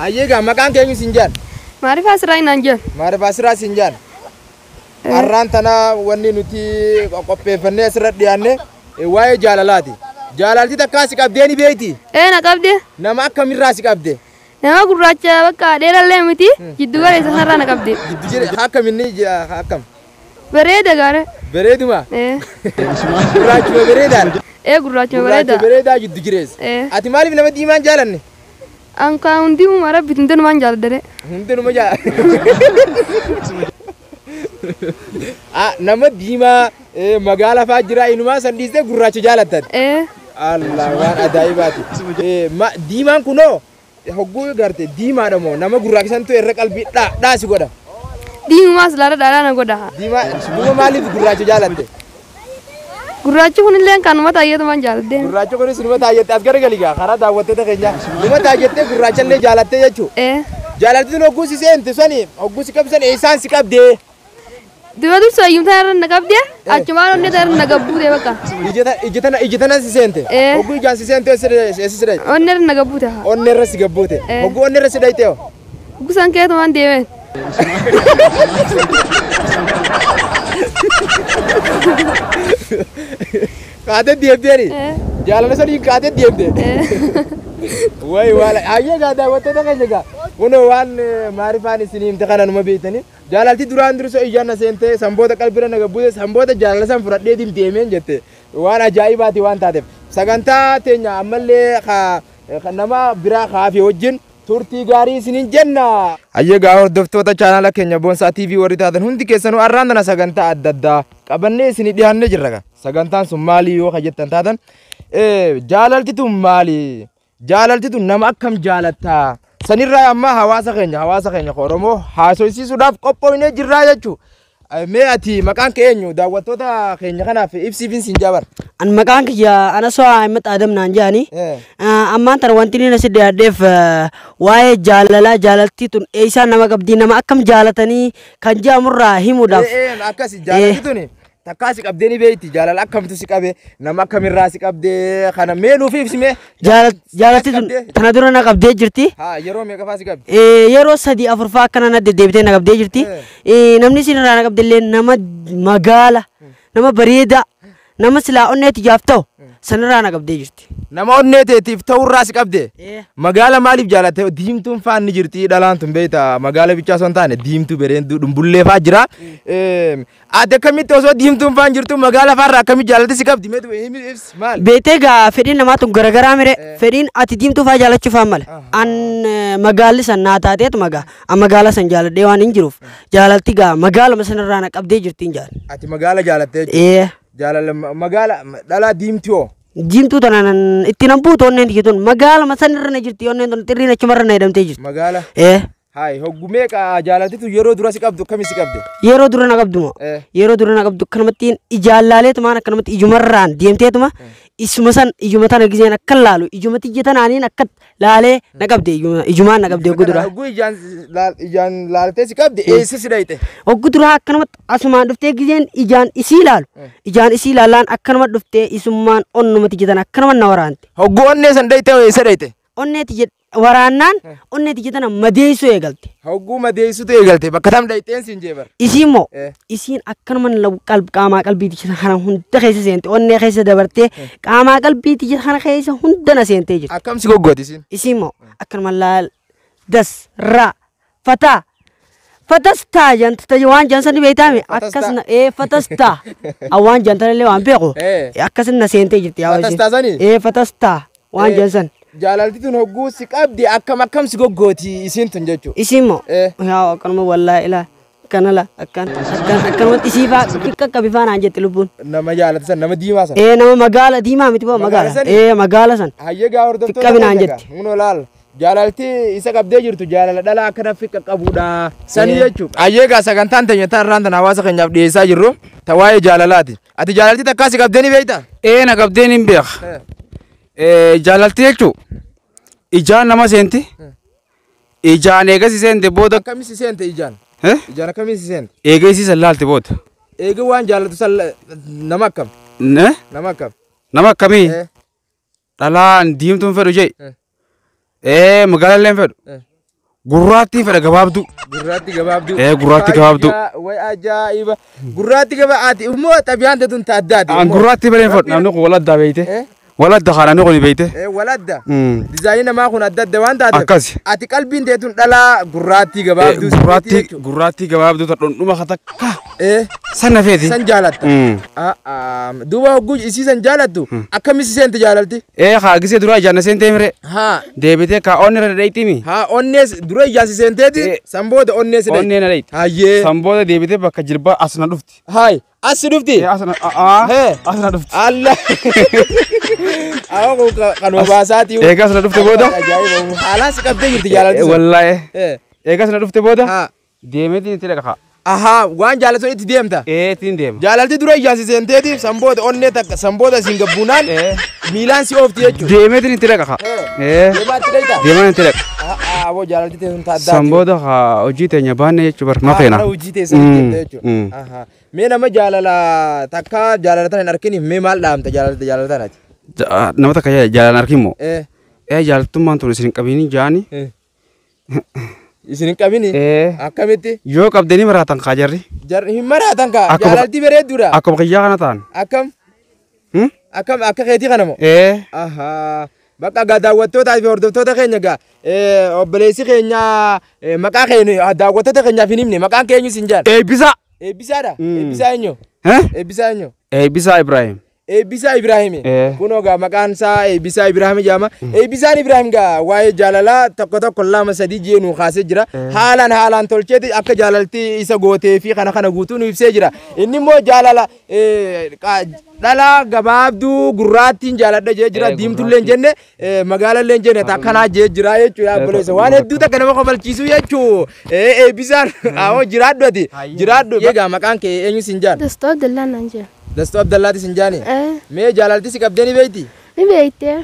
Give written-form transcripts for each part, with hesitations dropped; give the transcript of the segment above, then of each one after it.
Hayyega maqaan keenyu Sinjaan. Maarifa Asraa Inanjaan. Maarifa Asraa Sinjaan. Arraan tana wanni nuti qopheeffannee asirratti dhiyaanne waa'ee jaalalaati. Jaalalti takkaa si qabdee ni beekti? Na qabde. Nama akkamiirraa si qabde? Nama gurraacha bakka dheerallee miti jiddu galeessa sarara na qabde. Jiddu jire akkaminni akkam? Bareeda gaare. Bareeduma? Gurraachuma bareedaadha? Gurraachuma bareeda. Gurraacha bareedaa jiddu jireessa. Ati maaliif nama diimaan jaalanne? Anka hundi umara bitin man jaaladde. Hundinuma nama diimaa magaala fa'aa jira inumaa san dhiistee gurraacha jaalattan. Allah waan ajaa'ibaati. Diimaan kunoo hogguu garte diimaadha moo nama gurraachantu irra qalbii dhaasi godha. Diimaas laara dhaadhaa na godha. Diimaa maaliif gurraacha jaalatte? Gurraachi kunillee kanuma taayyatu man jaaladde. Gurraachi kunis numa taayyette as garagaligaa karaa daawwattoota keenya numa taayyettee gurraachallee jaalatte jechuu. Jaalaltiin hogguu si seente sani hogguu si qabsan eessaan si qabdee? Dua dursa yumta irra na qabde achumaan onnee irra na gabbuute bakka. Ijjatana si seente. Hogguu ijaan si seente eessi si dhayte? Onnee irra na gabbuute. Onnee irra si gabbuute. Hogguu onnee irra si dhayte hoo? Hogguu san keetu waan deemeen. Kaatee deemteeni? Jaalala sanii kaatee deemte? Wayi waala hayyega daawwattoota keenya gaa kunoo waan maarifaan isinii himte kana numa beektanii jaalalti duraan durso ijaan na seente sanboota qalbira na gabbuute sanboota jaalala san fudhadhee deemeen jette waan ajaa'ibaati waan taateef sagantaa teenya ammallee nama biraa kaafee wajjin turtii gaarii isiniin jenna. Hayyega hordoftoota chaanala keenya Boonsaa TV warri taatan hundi keessanuu arraan tana sagantaa adda addaa qabannee isinii dhiyaannee jirra. Sagantaan sun maali yoo jettan taatan jaalalti tun maali? Jaalalti tun nama akkam jaalatta? Sanirraa amma hawaasa keenya Oromoo haasofsiisuudhaaf qophoofnee jirra jechuu. Mee ati maqaan kee eenyu? Daawwattoota keenya kanaaf ibsiifin siin jabar. An maqaan kiyya ana soo Ahmed Adam naan jaani. Ammaan tana wanti inni nasi dhiyaadheef waa'ee jaalaltii tun eessaa nama qabdi nama akkam jaalatanii kan jedhamurraa himuudhaaf. Akkasi jaalalti tuni takkaa si qabdee ni beekti jaalala akkamtu si qabe nama akkamirraa si qabdee kana mee nuuf ibsime. Jaalalti tun tana dura na qabdee jirti. Yeroo meeqa fa'aa si qabdi? Yeroo 3-4 fa'aa akkana na deddeebitee na qabdee jirti. Namni sinirraa na qabdellee nama magaala nama bareeda nama silaa onneeti jaaf ta'u sanirraa na qabdee jirti. Nama onneetiif ta'urraa si qabde? Magaala maaliif jaalatte? Diimtuun fa'aan ni jirti dhalaan tun beekta magaala bichaa osoo hin taane diimtuu bareedduu dhumbullee fa'aa jira. Ati akkamitti osoo diimtuun fa'aan jirtu magaala fa'aarraa akkamitti jaalatte si qabdi? Maal? Beetee gaa fedhiin namaa tun garagaraa mire fedhiin ati diimtuu fa'aa jaalachuuf male. An magaalli san naa taateetu magaala san jaaladhee waan hin jiruuf jaalalti gaa magaaluma sanirraa na qabdee jirtiin jaal. Ati magaala jaalattee? Jaalala magaala dhalaa diimtuu. Diimtuu tanaan itti nan buutu onneen tiyya magaaluma sanirra na jirti onneen tun xirriin achumarra na hidhamtee jirti. Magaala? Hai hoggumee jaalaltitu yeroo dura si qabdu akkami si qabde? Yeroo dura na qabdu moo? Yeroo dura na qabdu akkanumatti ijaallaaleetumaan akkanumatti ijumarraan deemteetuma isuma san ijuma tana giseen akka laalu ijumatti ijja tanaaniin akka laalee na qabde ijumaan na qabde hogguu dura. Hogguu ijaan laaltee si qabde eessa si dhayte? Hogguu dura akkanumatti asumaan dhuftee giseen ijaan isii laalu ijaan isii laalaan akkanumatti dhuftee isummaan onnumatti ijja tana akkanumatti na waraante. Hogguu onnee san dhayte eessa dhayte? Onneeti waraannaan onneeti jetana madeessuu eegalte. Hogguu madeessuutu eegalte bakka tam dhayxeen siin jeebar. Isiin moo isiin akkanuma qaamaa qalbiiti jira kana hunda keessa seente onnee keessa dabartee qaamaa qalbiiti jira kana keessa hunda na seentee jirti. Akkam si goggooti isiin? Isiin moo akkanuma laal das raa fataa fatastaa janta waan jansan beeytaame akkasna fatastaa awwaan jantanillee waan beeku akkasna na seentee jirti. Fatastaa sanii? Fatastaa waan jansan. Jaalalti tun hogguu si qabdi akkam si goggooti isiin tun jechuudha. Isiin moo yaa akkanuma wallaahi ilaa akkanala akkanumatti isii fa'aa qaqqabi fa'aa naan jette lubbuun. Nama jaalatu san nama diimaa san? Nama magaala diimaa miti boo magaala. Magaala san. Hayyegaa hordoftoota qaqqabi naan jette. Munoo laal jaalalti isa qabdee jirtu jaalala dhalaa akkana fi qaqqabuudha sanii jechuudha. Hayyegaa sagantaan teenya irraan tan hawaasa keenyaaf dhiyeessaa jirru tawaa'ee jaalalaati. Ati jaalalti takkaa si qabdee ni beektaa? Na qabdee ni beeka. Jaalalti jechuun ijaan nama seenti. Ijaan eegas seente booda. Akkamiin si seente ijaan? Ijaan akkamiin si seente? Eegas si laalte booda. Eega waan jaalatu san nama akkam? Nama akkam? Nama akkamii? Dhalaan diimtuun fedhu jee. Magaalaan fedhu. Gurraattii fedha gabaabduu. Gurraatti gabaabduu. Gurraatti gabaabduu. Way ajaa'iba. Gurraatti gabaati immoo xabiyaan tun taaddaati. An gurraatti baleen fodha namni kun waladdaa beeyte. Waladda kana namni kun beeyte. Waladda. Dizaayinii namaa kun adda adda waan taateef. Akkasi. Ati qalbiin teetun dhalaa gurraatti gabaabduu. Gurraatti gabaabduu ta dhundhuma katakka. San nafeeti. San jaalatta. Duuba hogguu isii san jaalattu akkamis seente jaalalti? Haa gisee dura ijaanna seentee mire. Haa. Deebitee kaa onni irra dheeytimi. Haa onnees dura ijaansi seenteeti san booda onnees dheeyti. Onnee na dheeyti. Hayyee. San booda deebitee bakka jilbaa asna dhufti. Haay. As dhufti. Asna dhufti. Allah. Awwa kanuma baasaati. Eegas na dhufte booda. Ajaa'iba. Haalaan si qabdee jirti jaalalti. Wallaahi. Eegas na dhufte booda. Haa. Deemeetiin itti dhaqa. Ahaa waan jaalatu itti deemta. Ittiin deema. Jaalalti dura ijaansi seenteeti san booda onnee takka san booda isin gabbuunaan miilaan si oofti jechuudha. Deemeetiin itti dhaqa. Deemaa itti dhayta. Deemaan itti dhaqa. Awwa jaalalti teessun taaddaati. San booda hojii teenya baanne jechuun bar ma feena. Hojii teessan jechuudha. Mee nama jaalala takka jaalalatan hin arkiniif mee maal dhaamta jaalalataati? Nama takka jaalalan arkimoo. Jaalattummaan tun isin hin qabini jaani. Isin hin qabini? Akkamitti? Yoo qabdanii maraatan kaa jarri. Jarri hin maraatan kaa jaalalti bareedduudha. Akkuma qiyyaa kana ta'an. Akkam akka keetii kana moo? Bakka gaa daawwattootaa fi hordoftoota keenya gaa obboleessi keenya maqaa keenya daawwattoota keenyaaf hin himne maqaan keenyu sin jaal. Eebbisaa. Eebbisaadha? Eebbisaa eenyu? Eebbisaa eenyu? Eebbisaa Ibrahim. Eebbisaa Ibrahim. Kunoo gaa maqaan isaa Eebbisaa Ibrahim jedhama. Eebbisaan Ibrahim gaa waa'ee jaalalaa tokko tokko lama sadii jeenuu kaasee jira. Haalaan tolcheeti akka jaalaltii isa gootee fi kana guutuu nu ibsee jira. Inni immoo jaalala dhala gabaabduu gurraattiin jaaladha jee jira. Diimtullee hin jenne magaalallee hin jenne akkanaa jee jira jechuudha obboleessa. Waan hedduu takka nama kofalchiisuu jechuu. Eebbisaan jiraadhu ati. Jiraadhu. Egaa maqaan kee eenyu sin jaal? Dastuu Abdallaa naan jee. Dastuu Abdallaati sin jaani? Mee jaalalti si qabdee ni beeyti? Ni beeyte.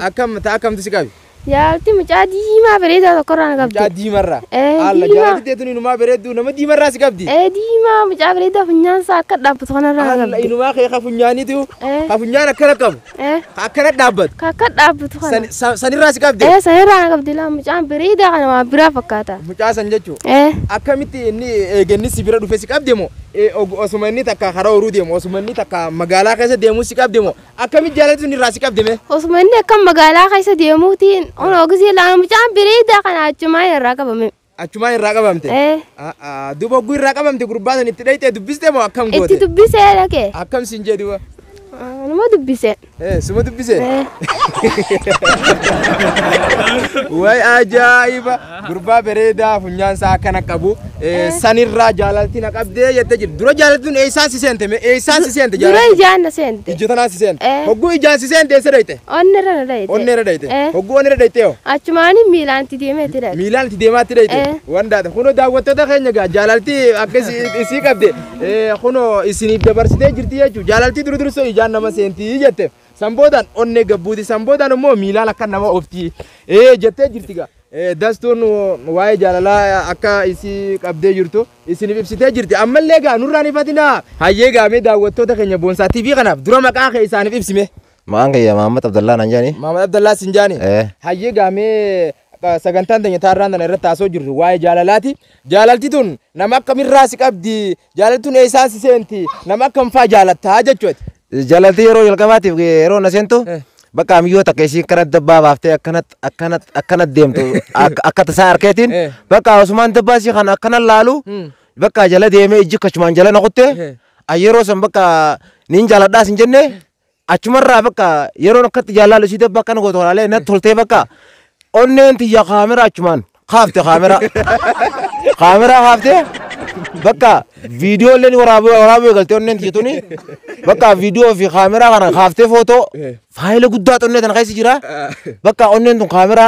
Akkamtu si qabi? Jaalalti mucaa diimaa bareedaa tokkorraa na qabdi. Mucaa diimarraa? Alla jaalalti teetun inumaa bareeddu nama diimarraa si qabdi? Diimaa mucaa bareedaa funyaansaa akka dhaabbatu kanarraa na Alla qabdi. inumaa kee ka funyaaniitu ka funyaan akkana qabu akkana dhaabbatu Akka dhaabbatu kana. sanirraa si qabdi? Sanirraa na qabdi laa mucaan bareedaa kana waa biraa fakkaata. Mucaa san jechuu akkamitti inni eeganni si bira dhufe si qabde moo osuma inni takka karaa horuu deemu osuma inni takka magaalaa keessa deemuu si qabde moo akkamitti jaalalti sun irraa si qabde mee? Osuma inni akka magaalaa keessa deemuutiin onoo gisee laa mucaan bareedaa kana achumaan irraa qabame. Achumaan irraa qabamte? Duuba hogguu irraa qabamte gurbaa san itti dhayxee dubbiste moo akkam goote? Itti dubbisee dhaqee. Akkam sin jee duuba? Numa dubbise. Suma dubbise? Way ajaa'iba gurbaa bareedaa funyaansaa akkana qabu sanirraa jaalalti na qabdee jettee jirti. Dura jaalaltuun eessaan si seente mee? Eessaan si seente jaalalti? Dura ijaan na seente. Ijjotanaa si seente? Hogguu ijaan si seente eessa dhayte? Onneerra na dhayte. Onneerra dhayte? Hogguu onneerra dhayte yoo? Achumaan miilaan itti deemee itti dhaqe. Miilaan itti deemaa itti dhayte? Wandaadha. Kunoo daawwattoota keenya gaa jaalalti akkas isii qabde kunoo isiniif dabarsitee jirti jechuudha. Jaalalti dursoo ijaan nama seentii jette. Sanboodaan onnee gabbuuti sanboodaan immoo miilaan akka nama ofti jettee jirti gaa. Dastuun waa'ee jaalalaa akka isii qabdee jirtu isiniif ibsitee jirti. Ammallee gaa nurraan ifatinaa. Hayyee gaamee daawwattoota keenya Boonsaa TV kanaaf dura maqaa kee isaaniif ibsime. Maqaan kiyya Mahammad Abdallaa naan jaani. Mahammad Abdallaa sin jaani. Hayyee gaamee sagantaan teenya taarraan tana irratti taasoo jirru waa'ee jaalalaati. Jaalalti tun nama akkamirraa si qabdi? Jaalalti tun eessaan si seenti? Nama akkam fa'aa jaalattaa jechuudha. Jaalalti yeroo jalqabaatiif yeroo na seentu bakka ammiyyoo takka isii akkana dabbaa baaftee akkanat deemtu akka tasaa harkeetiin bakka osumaan dabbaa isii kana akkana laalu bakka jala deemee ijji kachumaan jala naqutte yeroo san bakka niin jaaladhaa sin jenne achumarraa bakka yeroo akkatti jaalaalu isii dabbaa akkana gootu olaalee natti toltee bakka onneen tiyya kaamera achumaan kaafte kaamera kaafte bakka viidiyoo illee waraabuu eegalte onneen tiyya tuni bakka viidiyoo fi kaamera kana kaaftee footoo faayila guddaa onnee tana keessa jira bakka onneen tun kaamera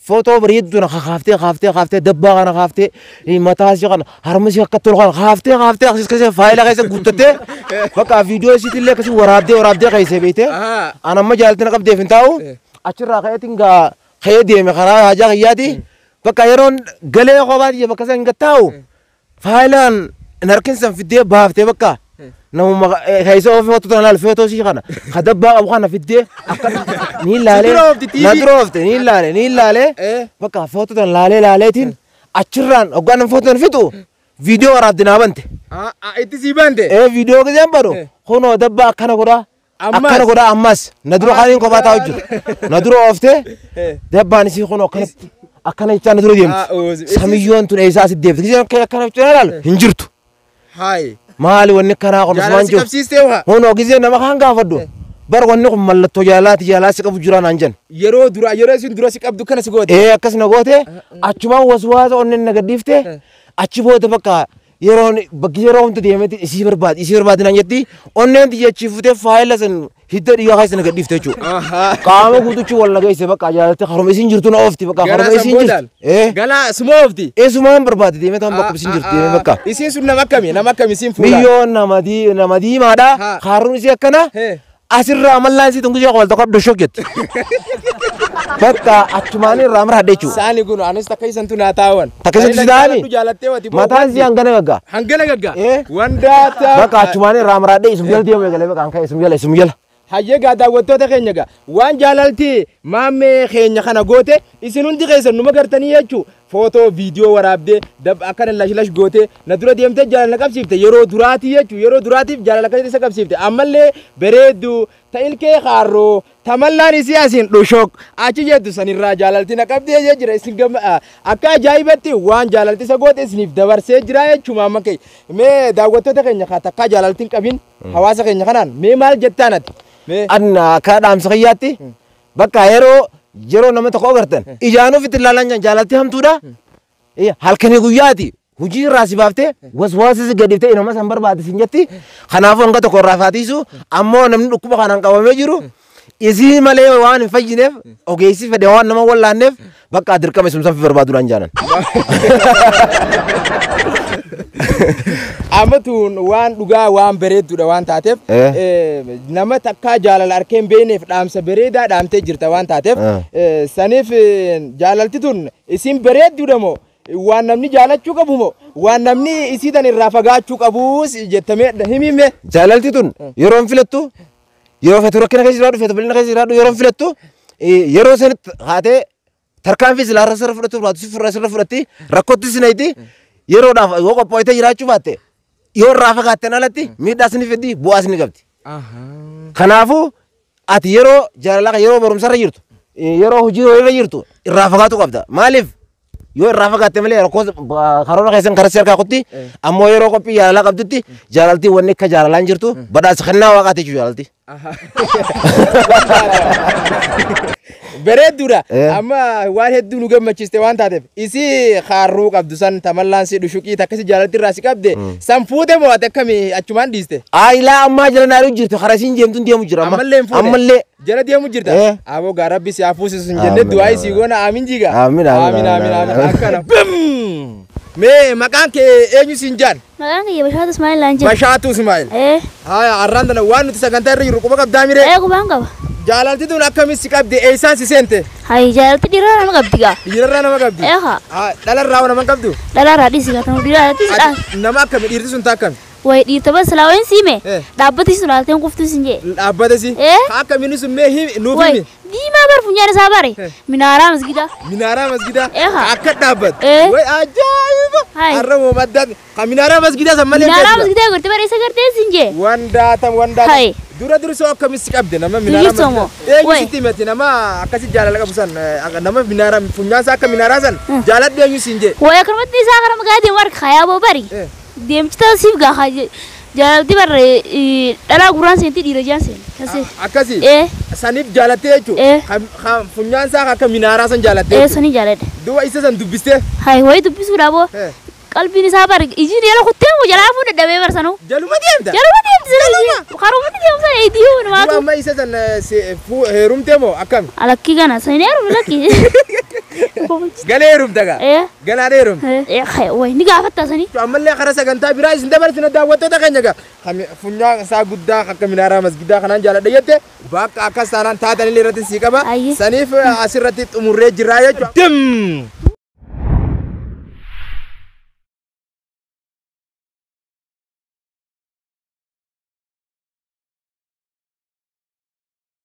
footoo bareedduu tana kaaftee dabbaa kana kaaftee mataa isii kana harma isii akka tolu kana kaaftee akkas keessa faayila keessa guuttattee bakka viidiyoo isiitti illee akkasii waraabdee keessa beekte anamma jaalalti na qabdeef hin taa'u achirraa ka'eetiin gaa ka'ee deeme karaa hajaa kiyyaati bakka yeroon galee kophaati bakka san hin gattaa'u faayilaan narkin san fiddee baaftee bakka namuma keessa ofii foto tan laal foto si kana kadabbaa qabu kana fiddee akka ni laalee na droofte ni laalee bakka foto tan laaleetiin achirraan hoggaan foto tan fitu video waraabdinaa bante itti sii bante video gizeen badu kunoo dabbaa akkana godhaa ammas na dura kaaniin kophaa taa'u jiru na dura ooftee dabbaan isii kunoo akkana jechaa na dura deemti samiyyoon tun eessaa si deemti gizeen akkana jechaa laalu hin jirtu maali wanni kanaa kun usmaan jiru kunoo gizeen nama kaan gaafadhu bar wanni kun mallattoo jaalala si qabu jiraan anjan yeroo isin dura si qabdu kana si goote akkas na goote achumaan waswaasa onnen na gaddiifte achi booda bakka yeroo humti deemeti isii barbaadinaan jetti onneen xiyyachiifutee faayila san hidda dhiigaa keessa na gadhiifte jechuudha. Qaama guutuchi wal nageesse bakka jaalatti haruma isiin jirtu na oofti bakka haruma isiin jirtu. Gala suma oofti. Sumaan barbaade deemee ta'an bakka isiin jirtu deemee bakka. Isiin sun nama akkami isiin fuula. Biyyoon nama diimaadha. Haaruun isii akkana. Asirraa amallaan isii tungusee wal tokko abdashoo jetti. Bakka achumaan irraa mara hadde jechuudha. Saani kun anis takka isan tu naa taa'an. Takka isan tu taa'ani. Mataan isii hangana gaggaa. Hangana gaggaa. Wandaata. Bakka achumaan irraa mara hadde isum jala deemee galee bakka hanqa isum jala. Hayyee gaa daawwattoota keenya gaa waan jaalalti maammee keenya kana goote isin hundi keessan numa gartanii jechuu footoo viidiyoo waraabdee akkana lash goote na dura deemtee jaalala qabsiifte yeroo duraati jechuu yeroo duraatiif jaalala akkasitti isa qabsiifte ammallee bareeddu ta'ilkee haarroo tamallaan isii asiin dhushok achi jettu sanirraa jaalalti na qabdee jira isin akka ajaa'ibatti waan jaalalti isa goote isiniif dabarsee jira jechuu maamma kee mee daawwattoota keenya kaa takkaa jaalaltiin qabin hawaasa keenya kanaan mee maal jettaan ati anna ka dhaamsa kiyyaatti bakka yeroo nama tokko agartan ijaanuuf itti ilaalan jaalalti hamtuudha halkanii guyyaati hujii irraa si baaftee waswaasa si gadhiiftee inuma san barbaade sin jetti kanaafuu hanga tokko irraa faatiisu ammoo namni dhukkuba kanaan qabamee jiru isii malee waan hin fayyineef ogeessi fedhe waan nama wallaanneef bakka dirqama isumsan fi barbaaduudhaan jaanan. Amatuun waan dhugaa waan bareedduudha waan taateef nama takkaa jaalala arkeen beeneef dhaamsa bareedaa dhaamtee jirta waan taateef saniif jaalalti tun isin bareedduudha moo waan namni jaalachuu qabu moo waan namni isii tan irraa fagaachuu qabu jettamee himime. Jaalalti tun yeroon filattu yeroo fetu rakkina keessa jiraadhu fetu bal'ina keessa jiraadhu yeroon filattu yeroo sanitti haatee tarkaanfii silaa irra sirra fudhatu fudhatu sirra fudhatti rakkootti sinayti yeroodhaaf yoo qophooytee jiraachuu baatte yoo irraa fagaatteen alatti miidhaas ni feddi bu'aas ni qabdi. Kanaafuu ati yeroo jaalalaa yeroo barumsarra jirtu yeroo hojii irra jirtu irraa fagaatu qabda. Maaliif yoo irraa fagaatte malee rakkoo karoora keessan karatti harkaa kutti ammoo yeroo qophii jaalalaa qabdutti jaalaltii wanni akka jaalalaan jirtu badhaasa kennaa waaqaati jechuudha jaalaltii. Bareedduudha amma waan hedduu nu gammachiiste waan taateef isii haarruu qabdu san tamallaan si dhushuqii takkasi jaalalti irraa si qabde san fuute moo ati akkamii achumaan dhiiste? Ilaa ammaa jala naaduu jirtu karaa isiin deemtuun deemu jira ammallee jala deemu jirta aboo gaa rabbi si hafuusisu hin jenne du'aa isii goona aamin jiga aamin akkana mee maqaan kee eenyu siin jaan? Maqaan kiyya Bashaatu Ismaa'il laan jedhu. Bashaatu Ismaa'il. Haya arraan tana waan nuti sagantaa irra jiru quba qabdaa mire? Qubaan qaba. Jaalalti tun akkamiin si qabde eessaan si seente? Hayi jaalalti dhiirarraa nama qabdi gaa. Dhiirarraa nama qabdi? Dhalarraa nama qabdu? Dhalarraa dhiisi gaa tanu dhiirarratti nama akkami dhiirti sun akkami? Way dhiirta bas laawen siime dhaabbati sun alteen quftu sin jee. Dhaabbata si? Akkamiin sun mee nuuf himi? Diimaa bar funyaan isaa bare minaaraa masgidaa. Minaaraa masgidaa? Akka dhaabbat? Way ajaa'iba! Harramoo maddaati. Minaaraa masgidaa san malee minaaraa masgidaa gorte bare isa gartee sin jee. Wandaata. Dura soo akkamiin si qabde nama minaaraa masgidaa. Eenyu sitti himati nama akkasi jaalala qabu san nama minaaraa funyaan isaa akka minaaraa san jaaladhu eenyu sin jee. Way akkanumatti isaa gara magaatiin warra kayaa boo bari. Deemchita siif gaa jaalalti barre dhalaa gurraan seenti dhiira jaan seenti. Akkasi saniif jaalattee jechuudha. Funyaan isaa akka minaaraa san jaalattee. Sanii jaaladha. Duuba isa san dubbistee. Hayi wayi dubbisuudha boo. Qalbiin isaa bare ijiin yeroo kuttee moo jalaa fuudhe dhabee barsanuu. Jaluma deemta. Jaluma deemti sirrii. Karoomatti deemsa eediyuu namaa. Duuba amma isa san heerumtee moo akkami? Alakkii kana sanii heerume lakkii. Galee heerumta gaa? Galaan heerumta. Wayi ni gaafatta sanii. Ammallee karaa sagantaa biraa isin dabarsina daawwattoota keenya gaa. Funyaan isaa guddaa akka minaaraa masgidaa kanaan jaaladha jette bakka akkas taanaan taatanillee irratti sii qaba. Saniif asirratti xumurree jirraa jechuudha.